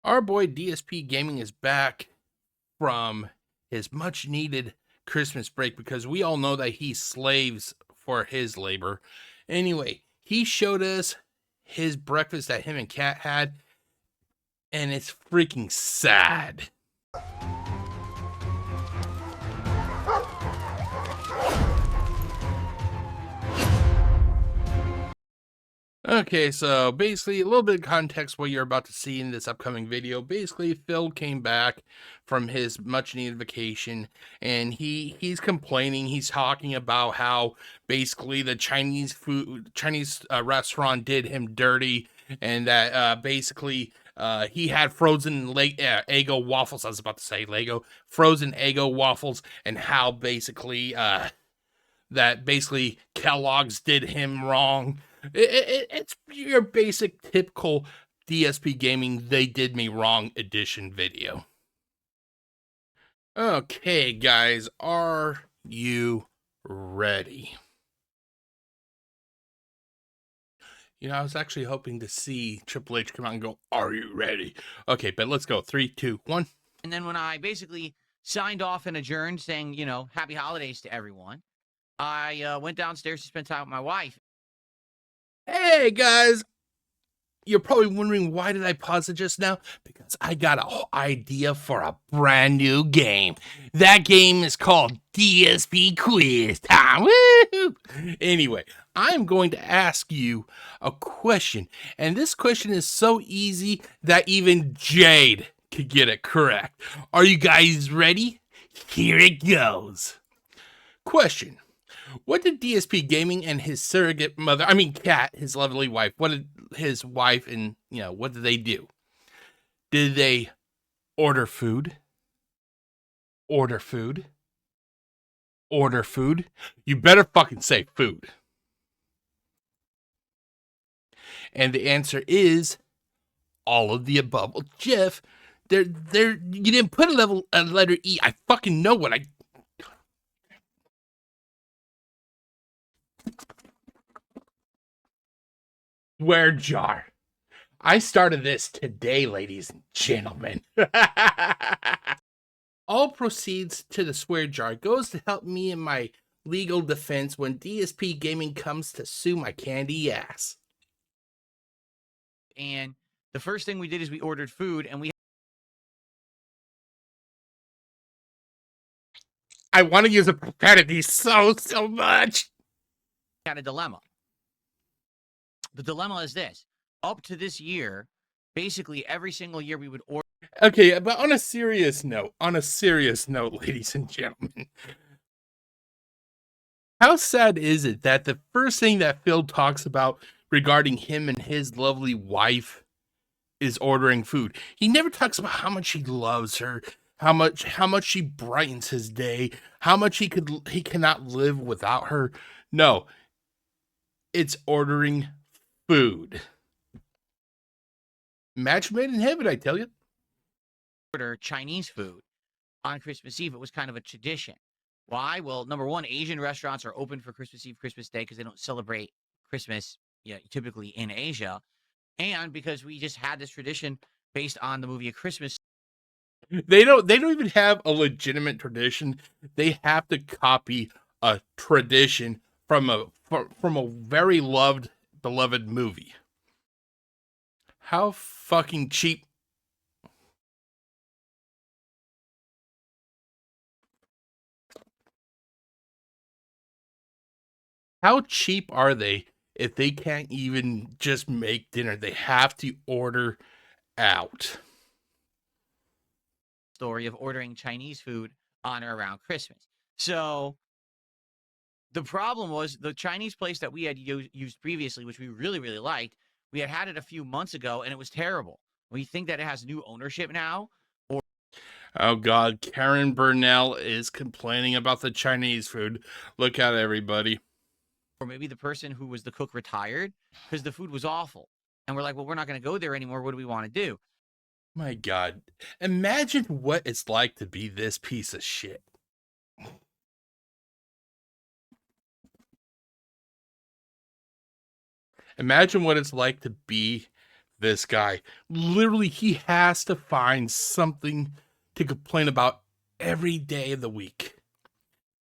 Our boy DSP Gaming is back from his much needed Christmas break because we all know that he slaves for his labor. Anyway, he showed us his breakfast that him and Kat had, and it's freaking sad. Okay, so basically, a little bit of context what you're about to see in this upcoming video. Basically, Phil came back from his much-needed vacation, and he's complaining. He's talking about how basically the Chinese restaurant did him dirty, and that basically he had frozen Eggo waffles. I was about to say Lego frozen Eggo waffles, and how basically that basically Kellogg's did him wrong. It's your basic typical DSP Gaming they did me wrong edition video. Okay, guys, are you ready? You know, I was actually hoping to see Triple H come out and go, "Are you ready?" Okay, but let's go. 3, 2, 1. And then when I basically signed off and adjourned saying, happy holidays to everyone, I went downstairs to spend time with my wife. Hey, guys. You're probably wondering, why did I pause it just now? Because I got an idea for a brand new game. That game is called DSP Quiz Time. Woo! Anyway, I'm going to ask you a question. And this question is so easy that even Jade could get it correct. Are you guys ready? Here it goes. Question. What did DSP Gaming and his surrogate mother, Kat, his lovely wife, what did his wife and, what did they do? Did they order food? Order food? Order food? You better fucking say food. And the answer is all of the above. Well, Jeff, you didn't put a letter E. I fucking know what I... Swear jar. I started this today, ladies and gentlemen. All proceeds to the swear jar goes to help me in my legal defense when DSP Gaming comes to sue my candy ass. And the first thing we did is we ordered food, and I want to use a profanity so much. had a dilemma. The dilemma is this. Up to this year, basically every single year we would order. Okay, but on a serious note, ladies and gentlemen, how sad is it that the first thing that Phil talks about regarding him and his lovely wife is ordering food? He never talks about how much he loves her, how much she brightens his day, how much he cannot live without her. No, it's ordering food. Match made in heaven, I tell you. Order Chinese food on Christmas Eve. It was kind of a tradition. Why? Well, number one, Asian restaurants are open for Christmas Eve, Christmas Day, because they don't celebrate Christmas typically in Asia. And because we just had this tradition based on the movie A Christmas. They don't even have a legitimate tradition. They have to copy a tradition from a very beloved movie. How fucking cheap. How cheap are they if they can't even just make dinner? They have to order out. Story of ordering Chinese food on or around Christmas. So the problem was the Chinese place that we had used previously, which we really, really liked. We had it a few months ago, and it was terrible. We think that it has new ownership now. Oh God, Karen Burnell is complaining about the Chinese food. Look out, everybody. Or maybe the person who was the cook retired because the food was awful. And we're like, well, we're not going to go there anymore. What do we want to do? My God, imagine what it's like to be this piece of shit. Imagine what it's like to be this guy. Literally, he has to find something to complain about every day of the week.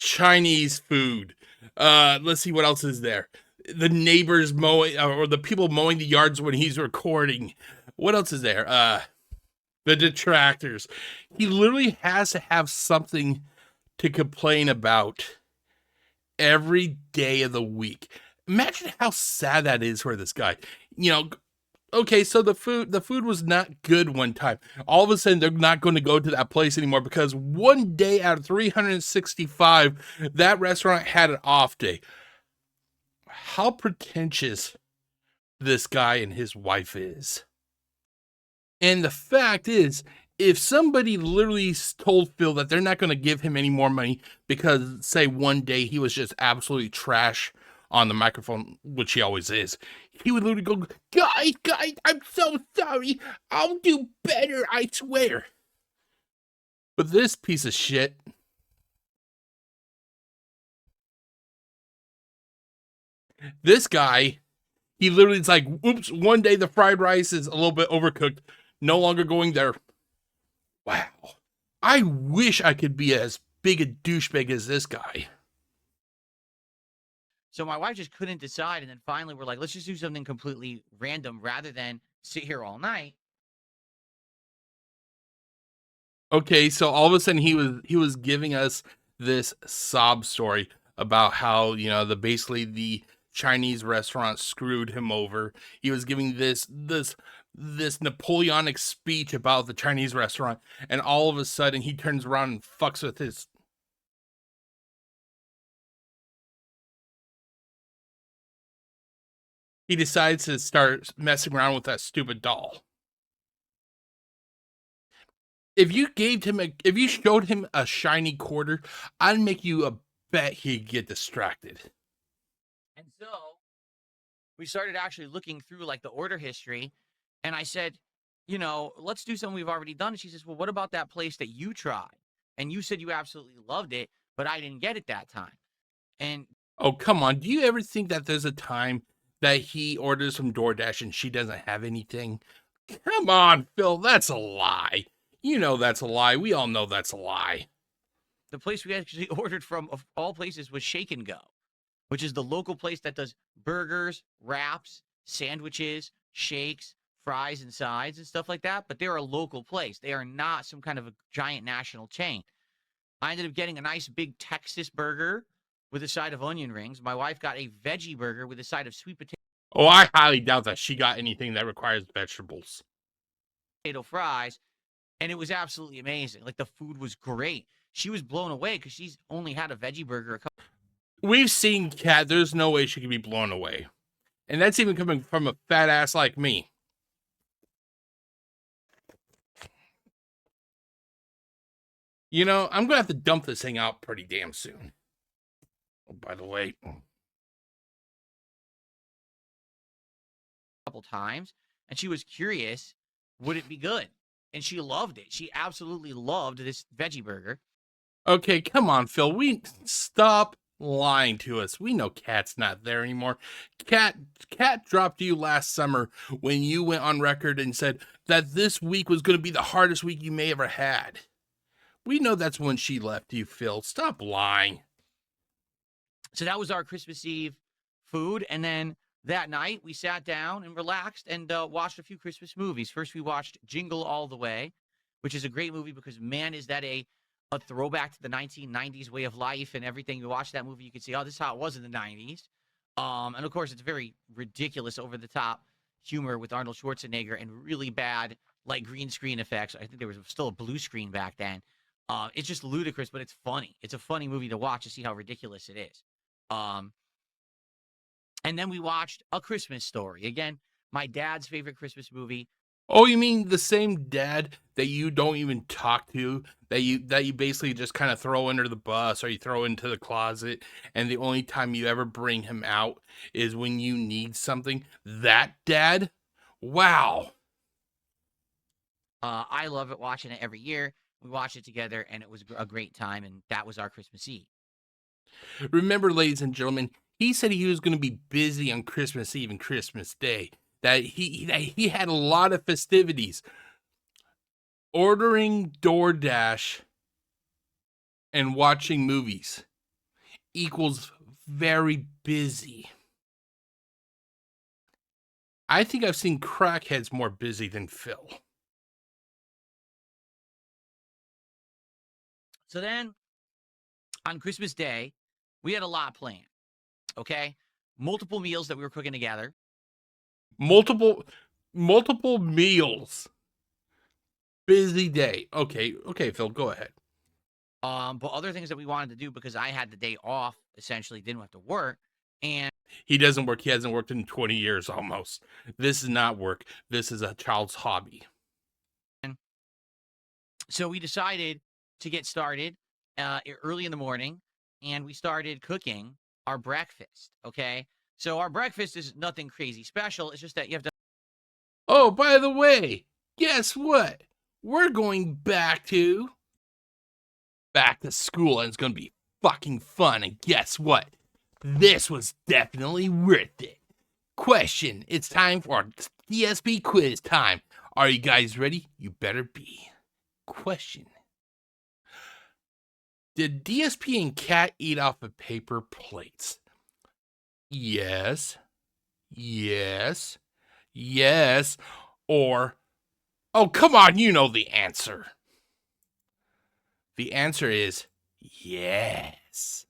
Chinese food. Let's see what else is there. The neighbors mowing, or the people mowing the yards when he's recording. What else is there? The detractors. He literally has to have something to complain about every day of the week. Imagine how sad that is for this guy. You know, okay, so the food was not good one time. All of a sudden, they're not going to go to that place anymore because one day out of 365, that restaurant had an off day. How pretentious this guy and his wife is. And the fact is, if somebody literally told Phil that they're not going to give him any more money because, say, one day he was just absolutely trash on the microphone, which he always is, he would literally go, guys, I'm so sorry. I'll do better, I swear. But this piece of shit, this guy, he literally is like, oops, one day the fried rice is a little bit overcooked, no longer going there. Wow. I wish I could be as big a douchebag as this guy. So my wife just couldn't decide, and then finally we're like, let's just do something completely random rather than sit here all night. Okay, so all of a sudden he was giving us this sob story about how, you know, basically the Chinese restaurant screwed him over. He was giving this Napoleonic speech about the Chinese restaurant, and all of a sudden he turns around and fucks with his. He decides to start messing around with that stupid doll. If you showed him a shiny quarter, I'd make you a bet he'd get distracted. And so we started actually looking through like the order history, and I said, you know, let's do something we've already done. And she says, well, what about that place that you tried? And you said you absolutely loved it, but I didn't get it that time. And Oh, come on. Do you ever think that there's a time that he orders from DoorDash and she doesn't have anything? Come on, Phil. That's a lie. You know that's a lie. We all know that's a lie. the place we actually ordered from, of all places, was Shake and Go, which is the local place that does burgers, wraps, sandwiches, shakes, fries, and sides and stuff like that. But they're a local place. They are not some kind of a giant national chain. I ended up getting a nice big Texas burger with a side of onion rings. My wife got a veggie burger with a side of sweet Oh, I highly doubt that she got anything that requires vegetables. potato fries, and it was absolutely amazing. Like, the food was great. She was blown away because she's only had a veggie burger a couple. We've seen Kat. There's no way she could be blown away. And that's even coming from a fat ass like me. You know, I'm going to have to dump this thing out pretty damn soon. Oh, by the way. Couple times, and she was curious, would it be good? And she loved it. She absolutely loved this veggie burger. Okay, come on, Phil. We stop lying to us. We know Kat's not there anymore. Kat dropped you last summer when you went on record and said that this week was going to be the hardest week you may ever had. We know that's when she left you, Phil. Stop lying. So that was our Christmas Eve food, and then that night we sat down and relaxed and watched a few Christmas movies. First, we watched Jingle All the Way, which is a great movie because, man, is that a throwback to the 1990s way of life and everything. You watch that movie, you can see, oh, this is how it was in the 90s. And of course, it's very ridiculous, over the top humor with Arnold Schwarzenegger and really bad like green screen effects. I think there was still a blue screen back then. It's just ludicrous, but it's funny. It's a funny movie to watch to see how ridiculous it is. And then we watched A Christmas Story. Again, my dad's favorite Christmas movie. Oh, you mean the same dad that you don't even talk to, that you basically just kind of throw under the bus or you throw into the closet, and the only time you ever bring him out is when you need something? That dad? Wow. I love it, watching it every year. We watch it together, and it was a great time, and that was our Christmas Eve. Remember, ladies and gentlemen, he said he was going to be busy on Christmas Eve and Christmas Day. that he had a lot of festivities. Ordering DoorDash and watching movies equals very busy. I think I've seen crackheads more busy than Phil. So then on Christmas Day, we had a lot planned. Okay. Multiple meals that we were cooking together. Multiple meals. Busy day. Okay, Phil, go ahead. But other things that we wanted to do because I had the day off, essentially didn't have to work. And he doesn't work. He hasn't worked in 20 years almost. This is not work. This is a child's hobby. So we decided to get started early in the morning, and we started cooking our breakfast. Okay. So our breakfast is nothing crazy special. It's just that you have to. Oh, by the way, guess what? We're going back to school, and it's going to be fucking fun. And guess what? This was definitely worth it. Question. It's time for DSP quiz time. Are you guys ready? You better be. Question. Did DSP and Cat eat off of paper plates? Yes. Yes. Yes. Or, oh, come on, you know the answer. The answer is yes.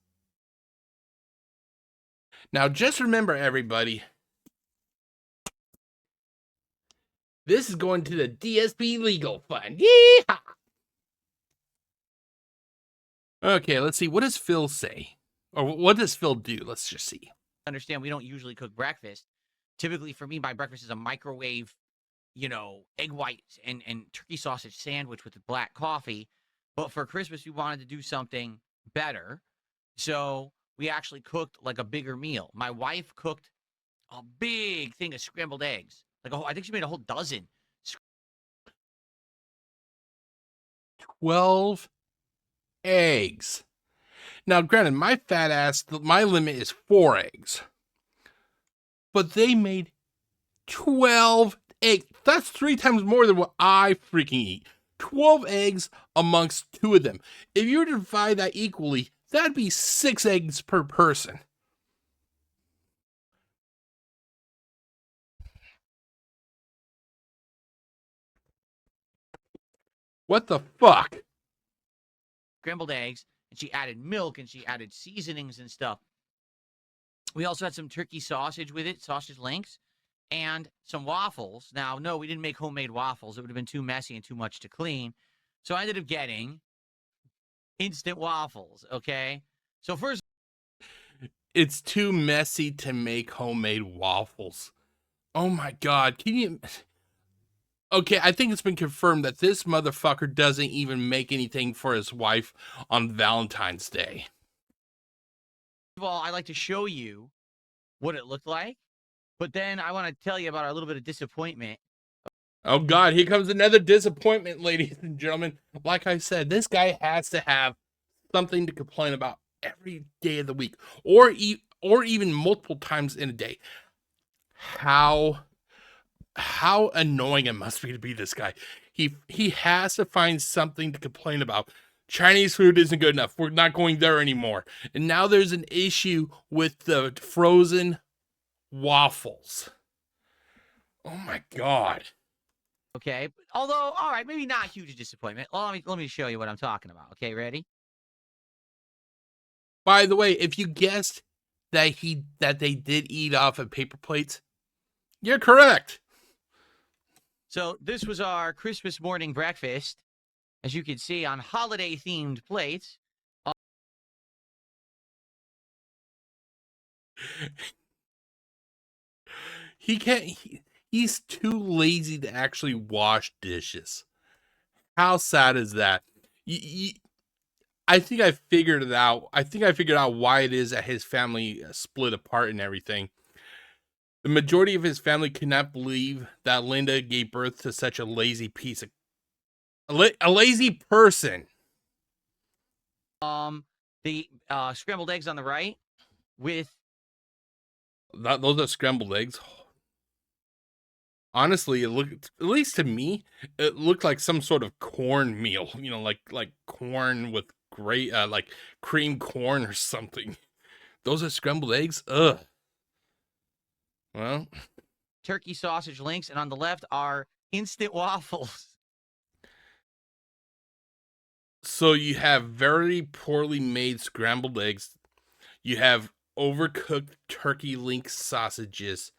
Now, just remember, everybody, this is going to the DSP Legal Fund. Yeehaw! Okay, let's see. What does Phil say? Or what does Phil do? Let's just see. Understand, we don't usually cook breakfast. Typically, for me, my breakfast is a microwave, egg whites and turkey sausage sandwich with black coffee. But for Christmas, we wanted to do something better. So we actually cooked like a bigger meal. My wife cooked a big thing of scrambled eggs. I think she made a whole dozen. 12 eggs. Now, granted, my fat ass, my limit is 4 eggs. But they made 12 eggs. That's 3 times more than what I freaking eat. 12 eggs amongst 2 of them. If you were to divide that equally, that'd be 6 eggs per person. What the fuck? Scrambled eggs, and she added milk, and she added seasonings and stuff. We also had some turkey sausage with it, sausage links, and some waffles. Now, no, we didn't make homemade waffles. It would have been too messy and too much to clean. So I ended up getting instant waffles, okay? So first, it's too messy to make homemade waffles. Oh my god, can you... Okay, I think it's been confirmed that this motherfucker doesn't even make anything for his wife on Valentine's Day. First of all, I like to show you what it looked like, but then I want to tell you about our little bit of disappointment. Oh god, here comes another disappointment, ladies and gentlemen. Like I said, this guy has to have something to complain about every day of the week, or even multiple times in a day. How annoying it must be to be this guy. He has to find something to complain about. Chinese food isn't good enough. We're not going there anymore. And now there's an issue with the frozen waffles. Oh my god. Okay, although, all right, maybe not huge disappointment. Well, let me show you what I'm talking about. Okay, ready? By the way, if you guessed that they did eat off of paper plates, you're correct. So this was our Christmas morning breakfast, as you can see, on holiday-themed plates. He's too lazy to actually wash dishes. How sad is that? I think I figured it out. I think I figured out why it is that his family split apart and everything. The majority of his family could not believe that Linda gave birth to such a lazy piece of... a lazy person. The scrambled eggs on the right with... Those are scrambled eggs. Honestly, it looked, at least to me, it looked like some sort of corn meal. Like corn with great like cream corn or something. Those are scrambled eggs. Ugh. Well, Turkey sausage links, and on the left are instant waffles. so you have very poorly made scrambled eggs. You have overcooked turkey link sausages.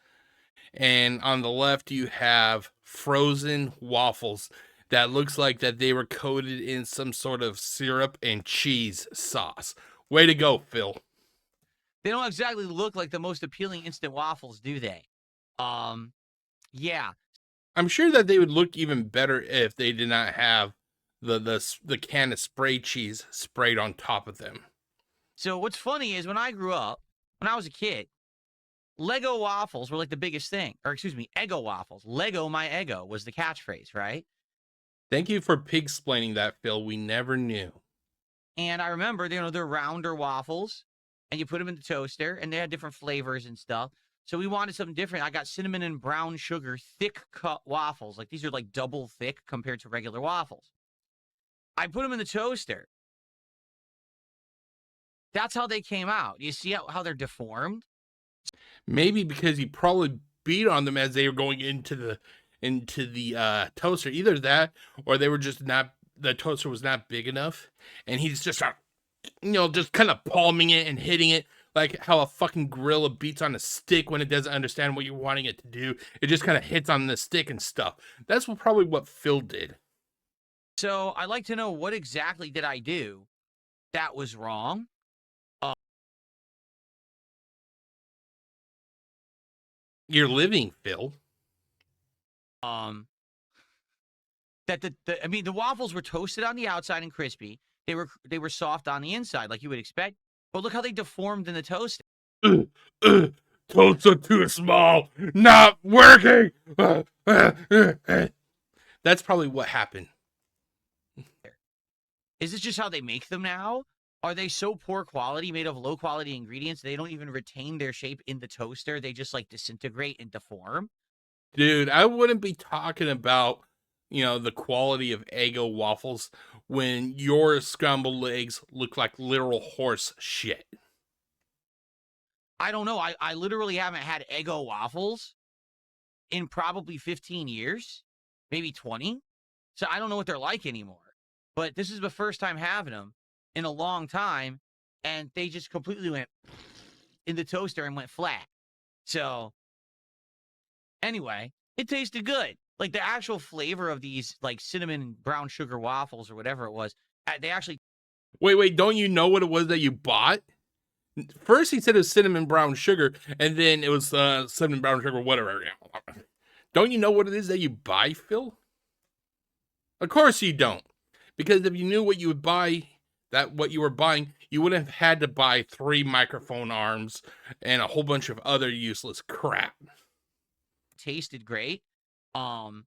And on the left, you have frozen waffles that looks like that they were coated in some sort of syrup and cheese sauce. Way to go, Phil. They don't exactly look like the most appealing instant waffles, do they? Yeah. I'm sure that they would look even better if they did not have the can of spray cheese sprayed on top of them. So what's funny is when I grew up, when I was a kid, Lego waffles were like the biggest thing. Or excuse me, Eggo waffles. Lego my Eggo was the catchphrase, right? Thank you for pig-splaining that, Phil. We never knew. And I remember, they're rounder waffles, and you put them in the toaster, and they had different flavors and stuff. So we wanted something different. I got cinnamon and brown sugar thick cut waffles. Like these are like double thick compared to regular waffles. I put them in the toaster. That's how they came out. You see how they're deformed? Maybe because he probably beat on them as they were going into the toaster. Either that, or they were just not, the toaster was not big enough, and he's just just kind of palming it and hitting it like how a fucking gorilla beats on a stick when it doesn't understand what you're wanting it to do. It just kind of hits on the stick and stuff. That's probably what Phil did. So I'd like to know, what exactly did I do that was wrong? You're living, Phil. That I mean, the waffles were toasted on the outside and crispy. They were soft on the inside, like you would expect. But look how they deformed in the toast. Toaster too small, not working. That's probably what happened. Is this just how they make them now? Are they so poor quality, made of low quality ingredients, they don't even retain their shape in the toaster? They just like disintegrate and deform? Dude, I wouldn't be talking about, the quality of Eggo waffles when your scrambled eggs look like literal horse shit. I don't know. I literally haven't had Eggo waffles in probably 15 years, maybe 20. So I don't know what they're like anymore. But this is the first time having them in a long time, and they just completely went in the toaster and went flat. So anyway, it tasted good. Like the actual flavor of these like cinnamon brown sugar waffles or whatever it was, they actually. Wait, don't you know what it was that you bought? First he said it was cinnamon brown sugar, and then it was cinnamon brown sugar, whatever. Don't you know what it is that you buy, Phil? Of course you don't. Because if you knew what you would buy, what you were buying, you wouldn't have had to buy 3 microphone arms and a whole bunch of other useless crap. Tasted great. And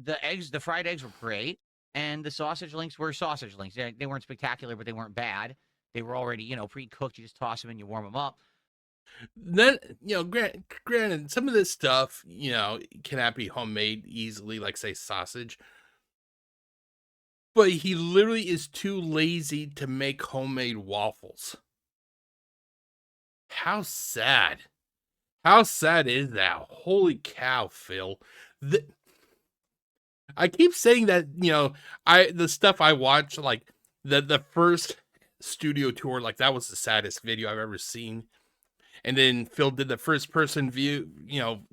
the fried eggs were great. And the sausage links were sausage links. They weren't spectacular, but they weren't bad. They were already, pre-cooked. You just toss them in, you warm them up. Then, granted, some of this stuff, cannot be homemade easily, like, say, sausage. But he literally is too lazy to make homemade waffles. How sad. How sad is that? Holy cow, Phil. I keep saying that, the stuff I watch, like, the first studio tour, like, that was the saddest video I've ever seen. And then Phil did the first person view,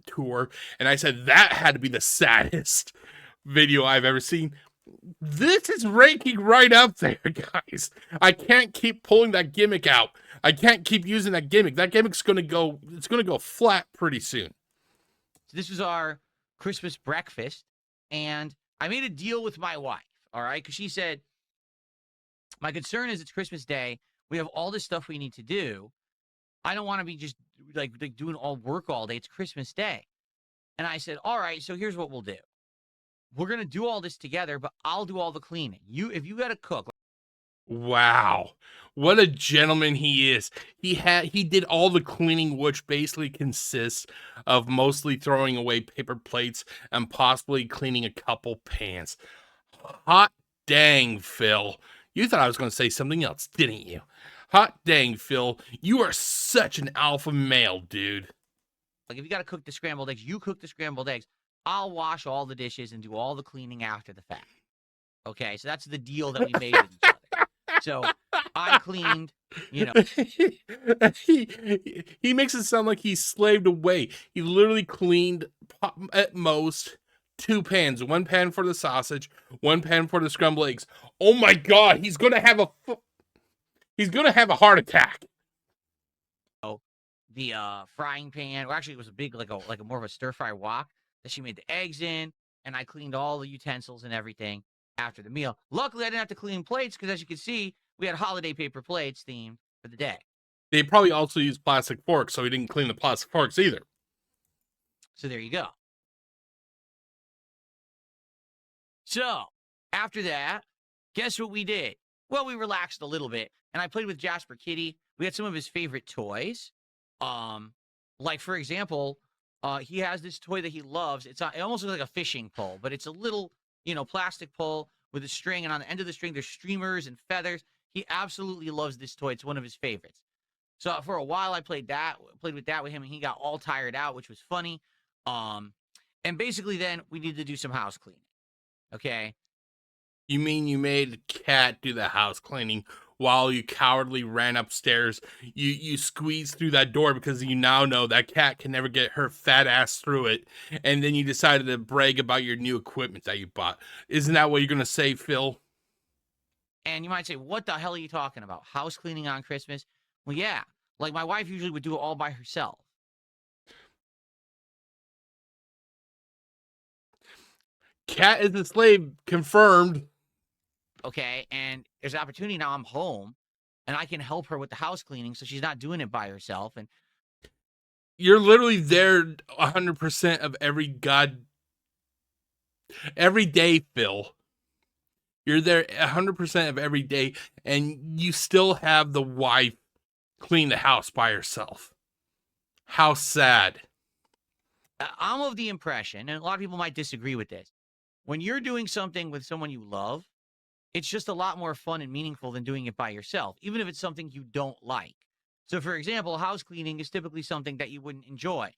tour. And I said that had to be the saddest video I've ever seen. This is ranking right up there, guys. I can't keep pulling that gimmick out. I can't keep using that gimmick. That gimmick's gonna go flat pretty soon. So this was our Christmas breakfast, and I made a deal with my wife, all right? Because she said, my concern is it's Christmas Day. We have all this stuff we need to do. I don't want to be just like doing all work all day. It's Christmas Day. And I said, all right, so here's what we'll do. We're going to do all this together, but I'll do all the cleaning. If you got to cook. Wow. What a gentleman he is. He did all the cleaning, which basically consists of mostly throwing away paper plates and possibly cleaning a couple pans. Hot dang, Phil. You thought I was going to say something else, didn't you? Hot dang, Phil. You are such an alpha male, dude. Like, if you got to cook the scrambled eggs, you cook the scrambled eggs. I'll wash all the dishes and do all the cleaning after the fact. Okay, so that's the deal that we made with each other. So I cleaned, you know. he makes it sound like he's slaved away. He literally cleaned at most 2 pans. 1 pan for the sausage, 1 pan for the scrambled eggs. Oh my god, he's gonna have a heart attack. The frying pan, or actually it was a big, like a more of a stir fry wok that she made the eggs in, and I cleaned all the utensils and everything after the meal. Luckily, I didn't have to clean plates because, as you can see, we had holiday paper plates themed for the day. They probably also used plastic forks, so he didn't clean the plastic forks either. So there you go. So after that, guess what we did? Well, we relaxed a little bit, and I played with Jasper Kitty. We had some of his favorite toys. Like, for example, he has this toy that he loves. It almost looks like a fishing pole, but it's a little, plastic pole with a string, and on the end of the string, there's streamers and feathers. He absolutely loves this toy. It's one of his favorites. So for a while, I played with that with him, and he got all tired out, which was funny. And basically, then we needed to do some house cleaning. Okay. You mean you made the cat do the house cleaning while you cowardly ran upstairs? You squeezed through that door because you now know that cat can never get her fat ass through it, and then you decided to brag about your new equipment that you bought. Isn't that what you're gonna say, Phil? And you might say, what the hell are you talking about? House cleaning on Christmas? Well, yeah. Like, my wife usually would do it all by herself. Cat is a slave, confirmed. Okay, and there's an opportunity now. I'm home, and I can help her with the house cleaning, so she's not doing it by herself. And you're literally there 100% of every day, Phil. You're there 100% of every day, and you still have the wife clean the house by herself. How sad. I'm of the impression, and a lot of people might disagree with this, when you're doing something with someone you love, it's just a lot more fun and meaningful than doing it by yourself, even if it's something you don't like. So, for example, house cleaning is typically something that you wouldn't enjoy.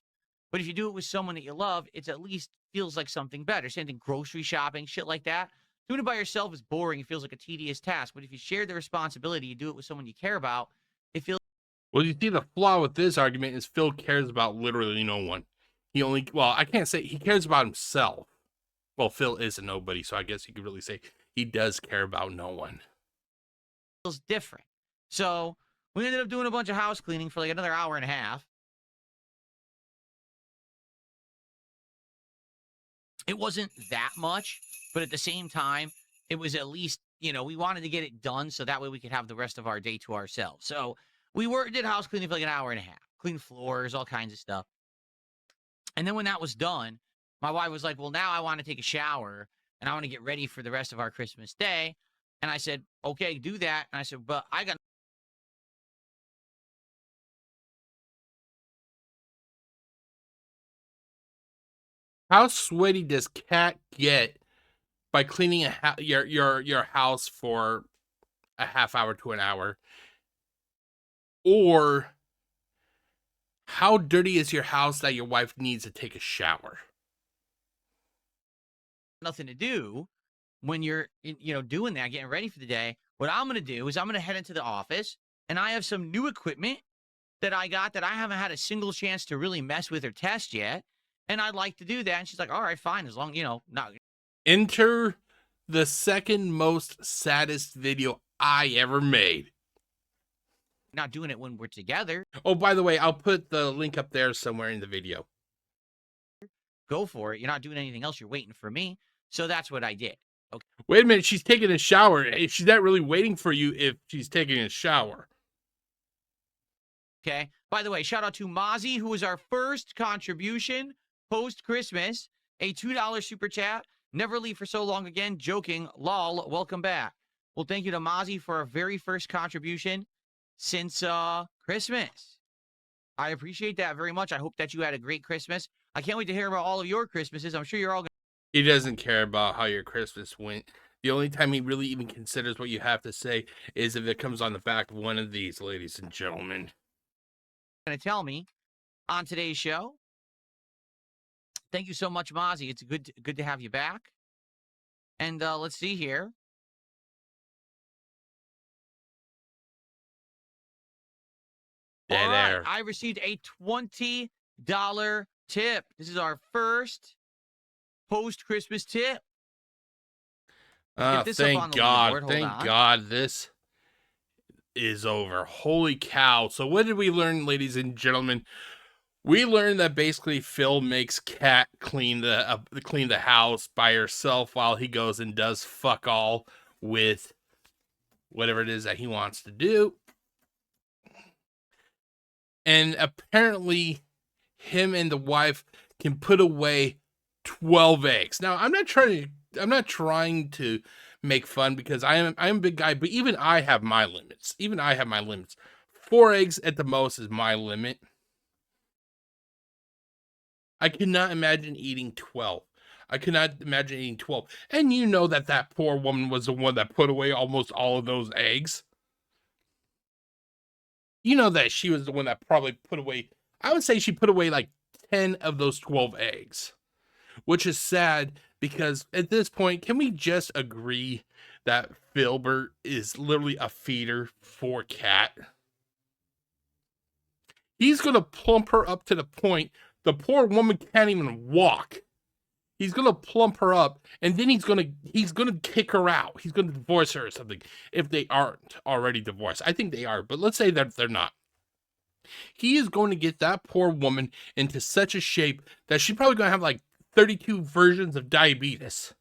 But if you do it with someone that you love, it at least feels like something better. Same thing, grocery shopping, shit like that. Doing it by yourself is boring. It feels like a tedious task. But if you share the responsibility, you do it with someone you care about, it feels. Well, you see, the flaw with this argument is Phil cares about literally no one. I can't say he cares about himself. Well, Phil is a nobody, so I guess you could really say he does care about no one. Feels different. So we ended up doing a bunch of house cleaning for like another hour and a half. It wasn't that much, but at the same time, it was at least, we wanted to get it done so that way we could have the rest of our day to ourselves. So we did house cleaning for like an hour and a half, cleaned floors, all kinds of stuff. And then when that was done, my wife was like, well, now I want to take a shower and I want to get ready for the rest of our Christmas day. And I said, okay, do that. And I said, but I got. How sweaty does Cat get by cleaning your house for a half hour to an hour? Or how dirty is your house that your wife needs to take a shower? Nothing to do when you're, doing that, getting ready for the day. What I'm going to do is I'm going to head into the office, and I have some new equipment that I got that I haven't had a single chance to really mess with or test yet. And I'd like to do that. And she's like, all right, fine. As long, not. Enter the second most saddest video I ever made. Not doing it when we're together. Oh, by the way, I'll put the link up there somewhere in the video. Go for it. You're not doing anything else. You're waiting for me. So that's what I did. Okay. Wait a minute. She's taking a shower. She's not really waiting for you if she's taking a shower. Okay. By the way, shout out to Mozzie, who was our first contribution post-Christmas. A $2 super chat. Never leave for so long again. Joking. Lol. Welcome back. Well, thank you to Mozzie for our very first contribution since Christmas. I appreciate that very much. I hope that you had a great Christmas. I can't wait to hear about all of your Christmases. I'm sure you're all going He doesn't care about how your Christmas went. The only time he really even considers what you have to say is if it comes on the back of one of these, ladies and gentlemen. to tell me on today's show. Thank you so much, Mozzie. It's good to have you back. And let's see here. Dead All right, air. I received a $20 tip. This is our first post-Christmas tip. Let's get this up on Thank the God. leaderboard. Hold Thank on. God this is over. Holy cow. So what did we learn, ladies and gentlemen? We learned that basically Phil makes Kat clean the house by herself while he goes and does fuck all with whatever it is that he wants to do. And apparently him and the wife can put away 12 eggs. Now, I'm not trying to make fun because I'm a big guy, but even I have my limits. 4 eggs at the most is my limit. I cannot imagine eating 12. I cannot imagine eating 12. And you know that poor woman was the one that put away almost all of those eggs. You know that she was the one that probably put away, I would say she put away like 10 of those 12 eggs, which is sad because at this point, can we just agree that Filbert is literally a feeder for Kat? He's going to plump her up to the point the poor woman can't even walk. He's gonna plump her up, and then he's gonna kick her out. He's gonna divorce her or something if they aren't already divorced. I think they are, but let's say that they're not. He is going to get that poor woman into such a shape that she's probably gonna have like 32 versions of diabetes,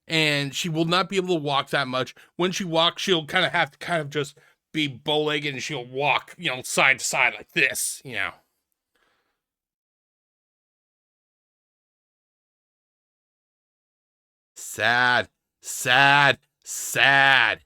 and she will not be able to walk that much. When she walks, she'll kind of have to just be bow-legged, and she'll walk, side to side like this. Sad, sad, sad.